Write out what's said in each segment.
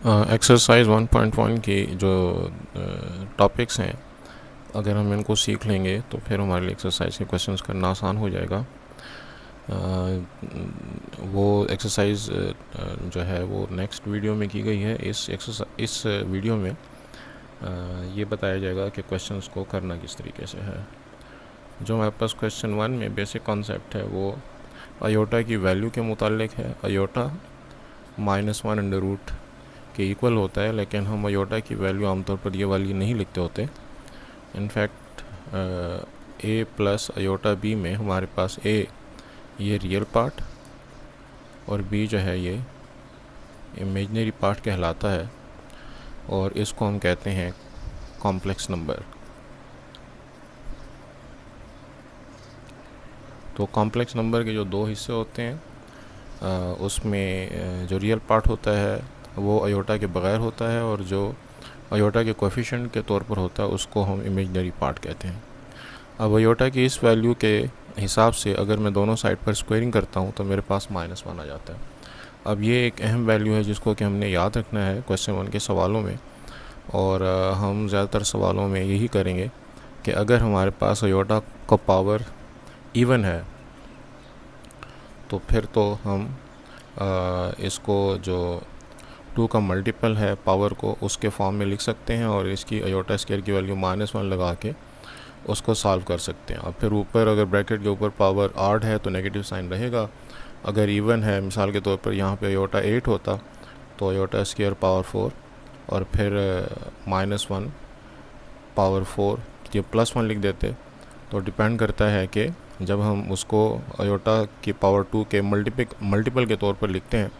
Exercise 1.1 की जो topics हैं, अगर हम इनको सीख लेंगे तो फिर हमारे लिए एक्सरसाइज के क्वेश्चंस करना आसान हो जाएगा। वो एक्सरसाइज जो है वो नेक्स्ट वीडियो में की गई है। इस वीडियो में ये बताया जाएगा कि क्वेश्चंस को करना किस तरीके से है। जो हमारे पास क्वेश्चन 1 में बेसिक कॉन्सेप्ट है वो अयोटा की वैल्यू के मुतालिक है। अयोटा -1 अंडर रूट के इक्वल होता है, लेकिन हम अयोटा की वैल्यू आमतौर पर ये वाली नहीं लिखते होते। इनफैक्ट ए प्लस अयोटा बी में हमारे पास ए ये रियल पार्ट और बी जो है ये इमेजनरी पार्ट कहलाता है, और इसको हम कहते हैं कॉम्प्लेक्स नंबर। तो कॉम्प्लेक्स नंबर के जो दो हिस्से होते हैं, उसमें जो रियल पार्ट होता है वो अयोटा के बगैर होता है, और जो अयोटा के कोएफिशिएंट के तौर पर होता है उसको हम इमेजनरी पार्ट कहते हैं। अब अयोटा की इस वैल्यू के हिसाब से अगर मैं दोनों साइड पर स्क्वायरिंग करता हूँ तो मेरे पास -1 आ जाता है। अब ये एक अहम वैल्यू है जिसको कि हमने याद रखना है क्वेश्चन 1 के सवालों में, और हम ज़्यादातर सवालों में यही करेंगे कि अगर हमारे पास अयोटा का पावर इवन है तो फिर तो हम इसको जो 2 का मल्टीपल है पावर को उसके फॉर्म में लिख सकते हैं, और इसकी अयोटा स्क्वायर की वैल्यू -1 लगा के उसको सॉल्व कर सकते हैं। अब फिर ऊपर अगर ब्रैकेट के ऊपर पावर आड है तो नेगेटिव साइन रहेगा। अगर इवन है, मिसाल के तौर पर यहाँ पे अयोटा 8 होता तो अयोटा स्क्वायर पावर 4 और फिर -1 पावर 4, ये +1 लिख देते। तो डिपेंड करता है कि जब हम उसको अयोटा की पावर 2 के मल्टीपल के तौर पर लिखते हैं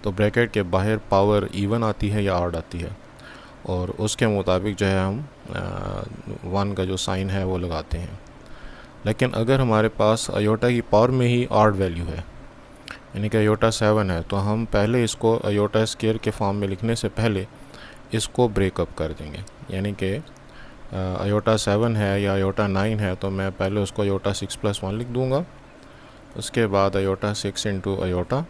तो ब्रैकेट के बाहर पावर इवन आती है या आड आती है, और उसके मुताबिक जो है हम 1 का जो साइन है वो लगाते हैं। लेकिन अगर हमारे पास अयोटा की पावर में ही आड वैल्यू है, यानी कि अयोटा 7 है, तो हम पहले इसको अयोटा स्क्वायर के फॉर्म में लिखने से पहले इसको ब्रेकअप कर देंगे। यानी कि अयोटा 7 है या अयोटा 9 है तो मैं पहले उसको अयोटा 6+1 लिख दूँगा, उसके बाद अयोटा 6 इंटू अयोटा,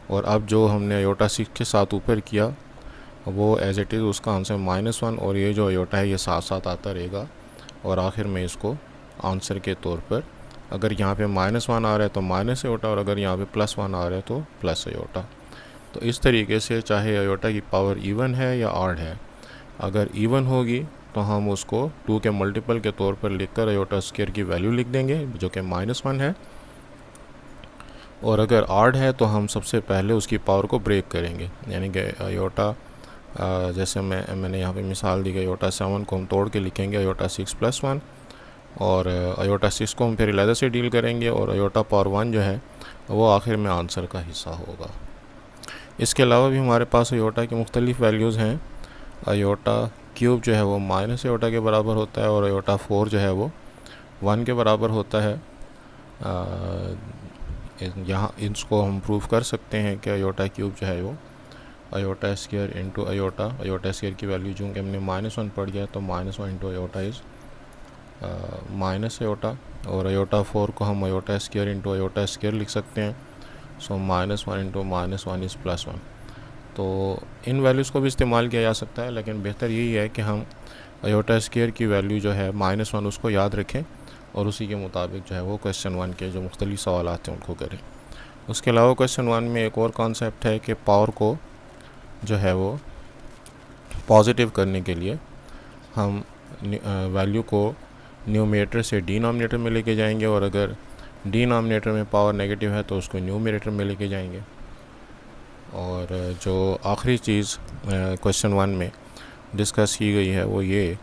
और अब जो हमने अयोटा 6 के साथ ऊपर किया वो एज इट इज़ उसका आंसर -1, और ये जो अयोटा है ये साथ साथ आता रहेगा, और आखिर में इसको आंसर के तौर पर अगर यहाँ पे -1 आ रहा है तो माइनस अयोटा, और अगर यहाँ पे +1 आ रहा है तो प्लस अयोटा। तो इस तरीके से चाहे अयोटा की पावर इवन है या आड है, अगर इवन होगी तो हम उसको 2 के मल्टीपल के तौर पर लिखकर अयोटा स्क्वायर की वैल्यू लिख देंगे जो कि -1 है, और अगर आड है तो हम सबसे पहले उसकी पावर को ब्रेक करेंगे। यानी कि अयोटा जैसे मैंने यहाँ पे मिसाल दी गई, अयोटा 7 को हम तोड़ के लिखेंगे अयोटा 6+1, और अयोटा 6 को हम फिर अलग से डील करेंगे, और अयोटा पावर 1 जो है वो आखिर में आंसर का हिस्सा होगा। इसके अलावा भी हमारे पास अयोटा की मुख्तलिफ वैल्यूज़ हैं। अयोटा क्यूब जो है वो माइनस अयोटा के बराबर होता है, और अयोटा 4 जो है वो 1 के बराबर होता है। यहाँ इसको हम प्रूव कर सकते हैं कि अयोटा क्यूब जो है वो iota square into iota square की वैल्यू चूँकि हमने -1 पढ़ गया तो -1 into iota is minus iota, और अयोटा 4 को हम iota square into iota square लिख सकते हैं। So -1 into -1 is +1। तो इन वैल्यूज़ को भी इस्तेमाल किया जा सकता है, लेकिन बेहतर यही है कि हम अयोटा स्क्वायर की वैल्यू जो है -1 उसको याद रखें, और उसी के मुताबिक जो है वो क्वेश्चन 1 के जो मुख्तलिफ सवाल आते हैं उनको करें। उसके अलावा क्वेश्चन 1 में एक और कॉन्सेप्ट है कि पावर को जो है वो पॉजिटिव करने के लिए हम वैल्यू को न्यूमरेटर से डिनोमिनेटर में लेके जाएंगे, और अगर डिनोमिनेटर में पावर नेगेटिव है तो उसको न्यूमरेटर में लेके जाएंगे। और जो आखिरी चीज़ क्वेश्चन 1 में डिस्कस की गई है वो ये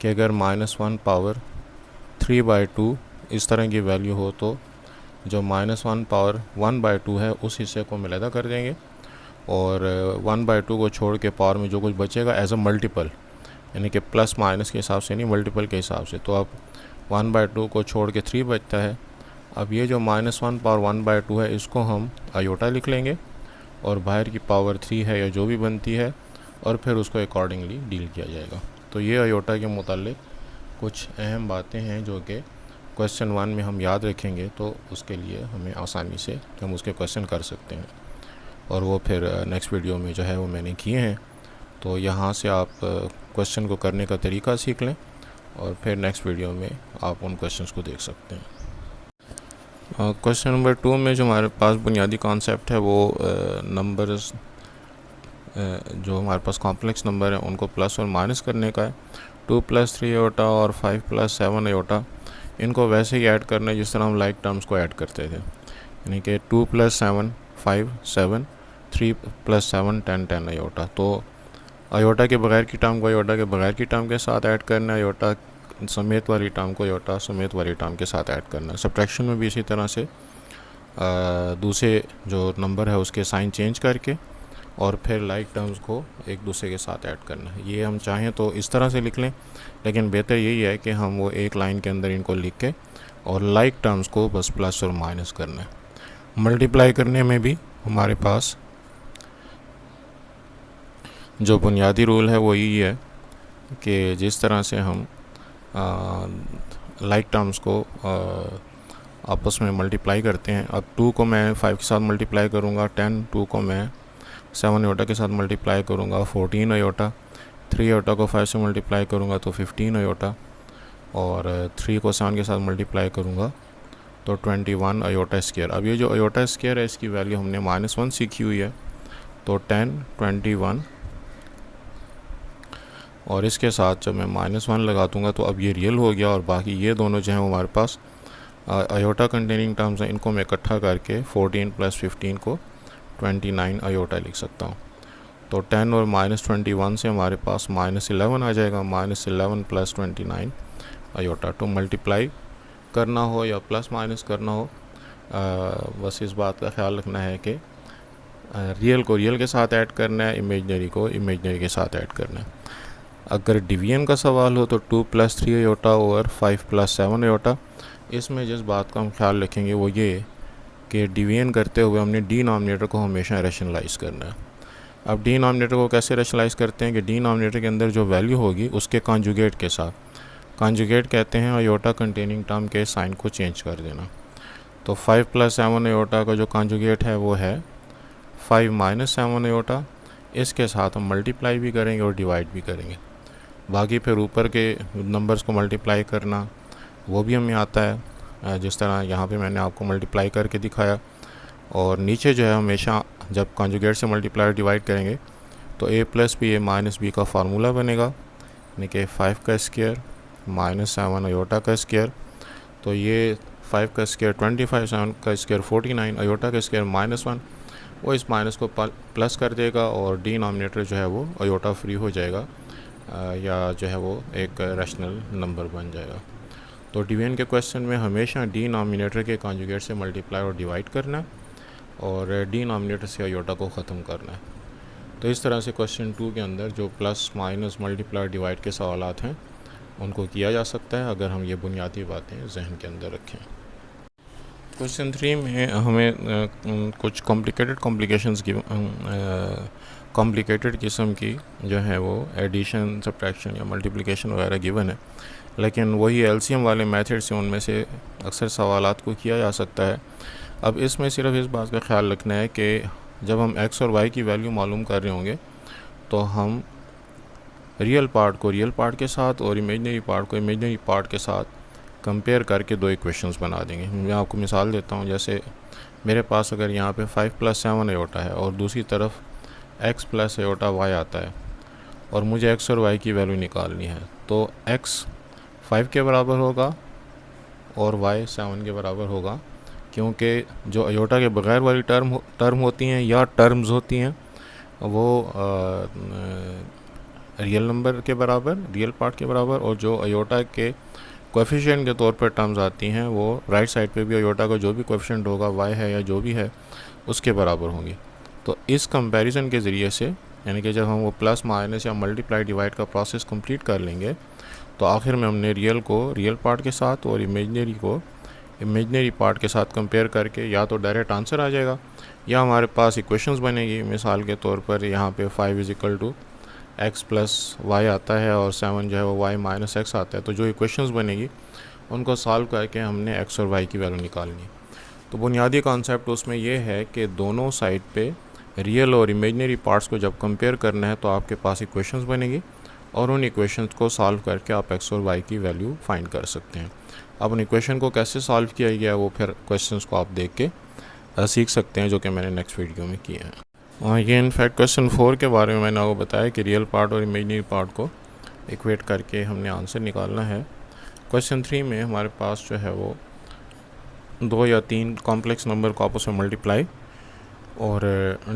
कि अगर -1 पावर 3/2 इस तरह की वैल्यू हो तो जो -1 पावर 1/2 है उस हिस्से को हम अलहदा कर देंगे, और 1/2 को छोड़ के पावर में जो कुछ बचेगा एज अ मल्टीपल, यानी कि प्लस माइनस के हिसाब से नहीं, मल्टीपल के हिसाब से। तो अब 1/2 को छोड़ के 3 बचता है। अब ये जो -1 पावर 1/2 है इसको हम अयोटा लिख लेंगे, और बाहर की पावर 3 है या जो भी बनती है, और फिर उसको अकॉर्डिंगली डील किया जाएगा। तो ये अयोटा के मुतालिक कुछ अहम बातें हैं जो कि क्वेश्चन 1 में हम याद रखेंगे तो उसके लिए हमें आसानी से हम उसके क्वेश्चन कर सकते हैं, और वो फिर नेक्स्ट वीडियो में जो है वो मैंने किए हैं तो यहाँ से आप क्वेश्चन को करने का तरीका सीख लें और फिर नेक्स्ट वीडियो में आप उन क्वेश्चंस को देख सकते हैं। क्वेश्चन नंबर 2 में जो हमारे पास बुनियादी कॉन्सेप्ट है वो नंबर्स जो हमारे पास कॉम्प्लेक्स नंबर है उनको प्लस और माइनस करने का है। 2 + 3 आयोटा और 5 + 7 आयोटा, इनको वैसे ही ऐड करना है जिस तरह हम लाइक टर्म्स को ऐड करते थे, यानी कि 2 + 7 5 7, 3 + 7 10 10 आयोटा। तो आयोटा के बगैर की टर्म को आयोटा के बगैर की टर्म के साथ ऐड करना है, आयोटा समेत वाली टर्म को आयोटा समेत वाली टर्म के साथ ऐड करना है। सब्ट्रैक्शन में भी इसी तरह से दूसरे जो नंबर है उसके साइन चेंज करके और फिर लाइक टर्म्स को एक दूसरे के साथ ऐड करना है। ये हम चाहें तो इस तरह से लिख लें, लेकिन बेहतर यही है कि हम वो एक लाइन के अंदर इनको लिख के और लाइक टर्म्स को बस प्लस और माइनस करना है। मल्टीप्लाई करने में भी हमारे पास जो बुनियादी रूल है वो यही है कि जिस तरह से हम लाइक टर्म्स को आपस में मल्टीप्लाई करते हैं। अब 2 को मैं 5 के साथ मल्टीप्लाई करूँगा 10, 2 को मैं 7 आयोटा के साथ मल्टीप्लाई करूँगा 14 आयोटा, 3 आयोटा को 5 से मल्टीप्लाई करूँगा तो 15 आयोटा, और 3 को 7 के साथ मल्टीप्लाई करूँगा तो 21 आयोटा स्क्वायर। अब ये जो आयोटा स्क्वायर है इसकी वैल्यू हमने -1 सीखी हुई है, तो 10 21, और इसके साथ जब मैं -1 लगा दूँगा तो अब ये रियल हो गया, और बाकी ये दोनों जो हैं वो हमारे पास आयोटा कंटेनिंग टर्म्स हैं। इनको मैं इकट्ठा करके 14 + 15 को 29 आयोटा लिख सकता हूँ। तो 10 और -21 से हमारे पास -11 आ जाएगा, -11 + 29 आयोटा। तो मल्टीप्लाई करना हो या प्लस माइनस करना हो, बस इस बात का ख्याल रखना है कि रियल को रियल के साथ ऐड करना है, इमेजनरी को इमेजनरी के साथ ऐड करना है। अगर डिवीजन का सवाल हो तो 2 + 3 आयोटा और 5 + 7 आयोटा। इसमें जिस बात का हम ख्याल रखेंगे वो ये कि डिवीजन करते हुए हमने डिनोमिनेटर को हमेशा रैशनलाइज़ करना है। अब डिनोमिनेटर को कैसे रैशनलाइज़ करते हैं कि डिनोमिनेटर के अंदर जो वैल्यू होगी उसके कॉन्जुगेट के साथ, कॉन्जुगेट कहते हैं आयोटा कंटेनिंग टर्म के साइन को चेंज कर देना। तो 5 + 7 आयोटा का जो कॉन्जुगेट है वो है 5 - 7 आयोटा। इसके साथ हम मल्टीप्लाई भी करेंगे और डिवाइड भी करेंगे। बाकी फिर ऊपर के नंबर्स को मल्टीप्लाई करना वो भी हमें आता है, जिस तरह यहाँ पे मैंने आपको मल्टीप्लाई करके दिखाया। और नीचे जो है हमेशा जब कॉन्जुगेट से मल्टीप्लाई डिवाइड करेंगे तो a + b a - b का फार्मूला बनेगा, यानी कि 5 का स्क्वायर -7 आयोटा का स्क्वायर। तो ये 5 का स्क्वायर 25, 7 का स्क्वायर 49, आयोटा का स्क्वायर -1, वो इस माइनस को प्लस कर देगा और डिनोमिनेटर जो है वो आयोटा फ्री हो जाएगा, या जो है वो एक रैशनल नंबर बन जाएगा। तो डिवीजन के क्वेश्चन में हमेशा डिनोमिनेटर के कॉन्जुगेट से मल्टीप्लाई और डिवाइड करना है और डिनोमिनेटर से आयोटा को ख़त्म करना है। तो इस तरह से क्वेश्चन 2 के अंदर जो प्लस माइनस मल्टीप्लाई डिवाइड के सवालात हैं उनको किया जा सकता है, अगर हम ये बुनियादी बातें जहन के अंदर रखें। क्वेश्चन 3 में हमें कुछ कॉम्प्लिकेटेड किस्म की जो है वो एडिशन, सब्ट्रैक्शन या मल्टीप्लिकेशन वगैरह गिवन है, लेकिन वही एलसीएम वाले मेथड से उनमें से अक्सर सवालात को किया जा सकता है। अब इसमें सिर्फ इस बात का ख्याल रखना है कि जब हम एक्स और वाई की वैल्यू मालूम कर रहे होंगे तो हम रियल पार्ट को रियल पार्ट के साथ और इमेजनरी पार्ट को इमेजनरी पार्ट के साथ कंपेयर करके दो इक्वेशंस बना देंगे। मैं आपको मिसाल देता हूँ, जैसे मेरे पास अगर यहाँ पे 5 + 7 आयोटा है और दूसरी तरफ x + आयोटा y आता है और मुझे x और y की वैल्यू निकालनी है, तो x 5 के बराबर होगा और y 7 के बराबर होगा, क्योंकि जो आयोटा के बगैर वाली टर्म होती हैं या टर्म्स होती हैं वो रियल नंबर के बराबर, रियल पार्ट के बराबर, और जो आयोटा के कोएफिशिएंट के तौर पर टर्म्स आती हैं वो राइट साइड पे भी आयोटा का जो भी कोएफिशिएंट होगा y है या जो भी है उसके बराबर होंगी। तो इस कंपैरिजन के ज़रिए से, यानी कि जब हम वो प्लस माइनस या मल्टीप्लाई डिवाइड का प्रोसेस कंप्लीट कर लेंगे तो आखिर में हमने रियल को रियल पार्ट के साथ और इमेजनरी को इमेजनरी पार्ट के साथ कंपेयर करके या तो डायरेक्ट आंसर आ जाएगा या हमारे पास इक्वेशंस बनेगी। मिसाल के तौर पर यहाँ पे 5 = x + y आता है और 7 जो है वो y - x आता है, तो जो इक्वेशंस बनेगी उनको सॉल्व करके हमने x और y की वैल्यू निकालनी। तो बुनियादी कॉन्सेप्ट उसमें ये है कि दोनों साइड पे रियल और इमेजनरी पार्ट्स को जब कंपेयर करना है तो आपके पास इक्वेशंस बनेगी और उन इक्वेशंस को सॉल्व करके आप एक्स और वाई की वैल्यू फाइंड कर सकते हैं। अब उन इक्वेशन को कैसे सॉल्व किया गया वो फिर क्वेश्चंस को आप देख के सीख सकते हैं, जो कि मैंने नेक्स्ट वीडियो में किया है। और ये इनफैक्ट क्वेश्चन 4 के बारे में मैंने आपको बताया कि रियल पार्ट और इमेजनरी पार्ट को इक्वेट करके हमने आंसर निकालना है। क्वेश्चन 3 में हमारे पास जो है वो 2 या 3 कॉम्प्लेक्स नंबर को आपस में मल्टीप्लाई और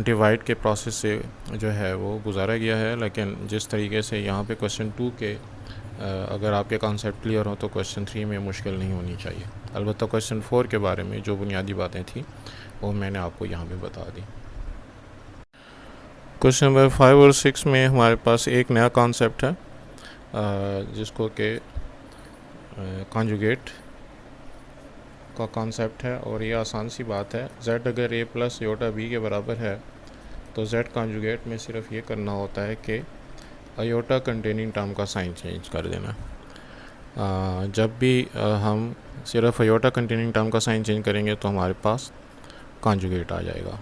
डिवाइड के प्रोसेस से जो है वो गुजारा गया है। लेकिन जिस तरीके से यहाँ पे क्वेश्चन 2 के अगर आपके कॉन्सेप्ट क्लियर हो तो क्वेश्चन 3 में मुश्किल नहीं होनी चाहिए। अलबत्ता क्वेश्चन 4 के बारे में जो बुनियादी बातें थी वो मैंने आपको यहाँ पे बता दी। क्वेश्चन नंबर 5 और 6 में हमारे पास एक नया कॉन्सेप्ट है जिसको कि कॉन्जुगेट का कॉन्सेप्ट है। और ये आसान सी बात है, z अगर a प्लस योटा b के बराबर है तो z कॉन्जुगेट में सिर्फ ये करना होता है कि अयोटा कंटेनिंग टर्म का साइन चेंज कर देना। जब भी हम सिर्फ अयोटा कंटेनिंग टर्म का साइन चेंज करेंगे तो हमारे पास कॉन्जुगेट आ जाएगा।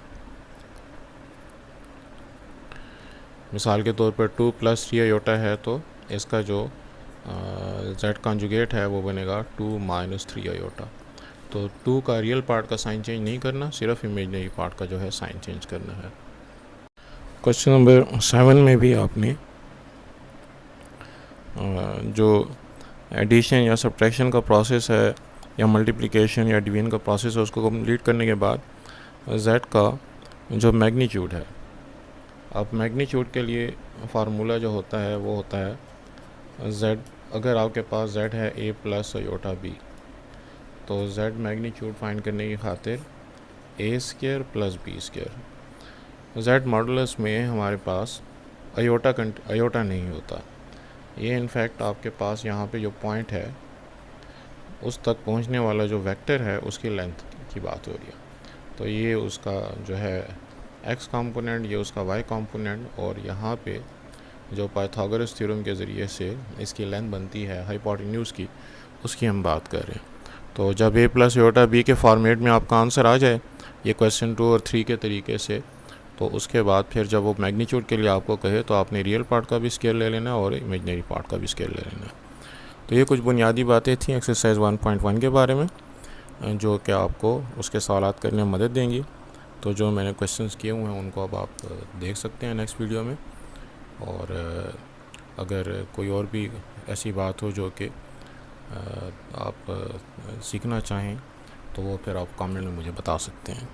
मिसाल के तौर पर 2 + 3 अयोटा है तो इसका जो z कॉन्जुगेट है वो बनेगा 2 - 3 अयोटा। तो 2 का रियल पार्ट का साइन चेंज नहीं करना, सिर्फ इमेजनरी पार्ट का जो है साइन चेंज करना है। क्वेश्चन नंबर 7 में भी आपने जो एडिशन या सब्ट्रैक्शन का प्रोसेस है या मल्टीप्लिकेशन या डिवीजन का प्रोसेस है उसको कंप्लीट करने के बाद z का जो मैग्नीट्यूड है, अब मैग्नीट्यूड के लिए फार्मूला जो होता है वो होता है z, अगर आपके पास z है a प्लस अयोटा b तो z मैग्नीट्यूड फाइंड करने की खातिर a² + b²। z मॉडुलस में हमारे पास अयोटा नहीं होता। ये इनफैक्ट आपके पास यहाँ पे जो पॉइंट है उस तक पहुँचने वाला जो वेक्टर है उसकी लेंथ की बात हो रही है। तो ये उसका जो है x कंपोनेंट, ये उसका y कंपोनेंट, और यहाँ पे जो पाइथागोरस थ्योरम के ज़रिए से इसकी लेंथ बनती है हाइपोटेन्यूज की, उसकी हम बात कर रहे हैं। तो जब a प्लस योटा b के फॉर्मेट में आपका आंसर आ जाए ये क्वेश्चन 2 और 3 के तरीके से, तो उसके बाद फिर जब वो मैग्नीट्यूड के लिए आपको कहे तो आपने रियल पार्ट का भी स्केल ले लेना और इमेजनरी पार्ट का भी स्केल ले लेना। तो ये कुछ बुनियादी बातें थी एक्सरसाइज 1.1 के बारे में जो कि आपको उसके सवालात करने में मदद देंगी। तो जो मैंने क्वेश्चंस किए हुए हैं उनको अब आप देख सकते हैं नेक्स्ट वीडियो में। और अगर कोई और भी ऐसी बात हो जो कि आप सीखना चाहें तो वो फिर आप कमेंट में मुझे बता सकते हैं।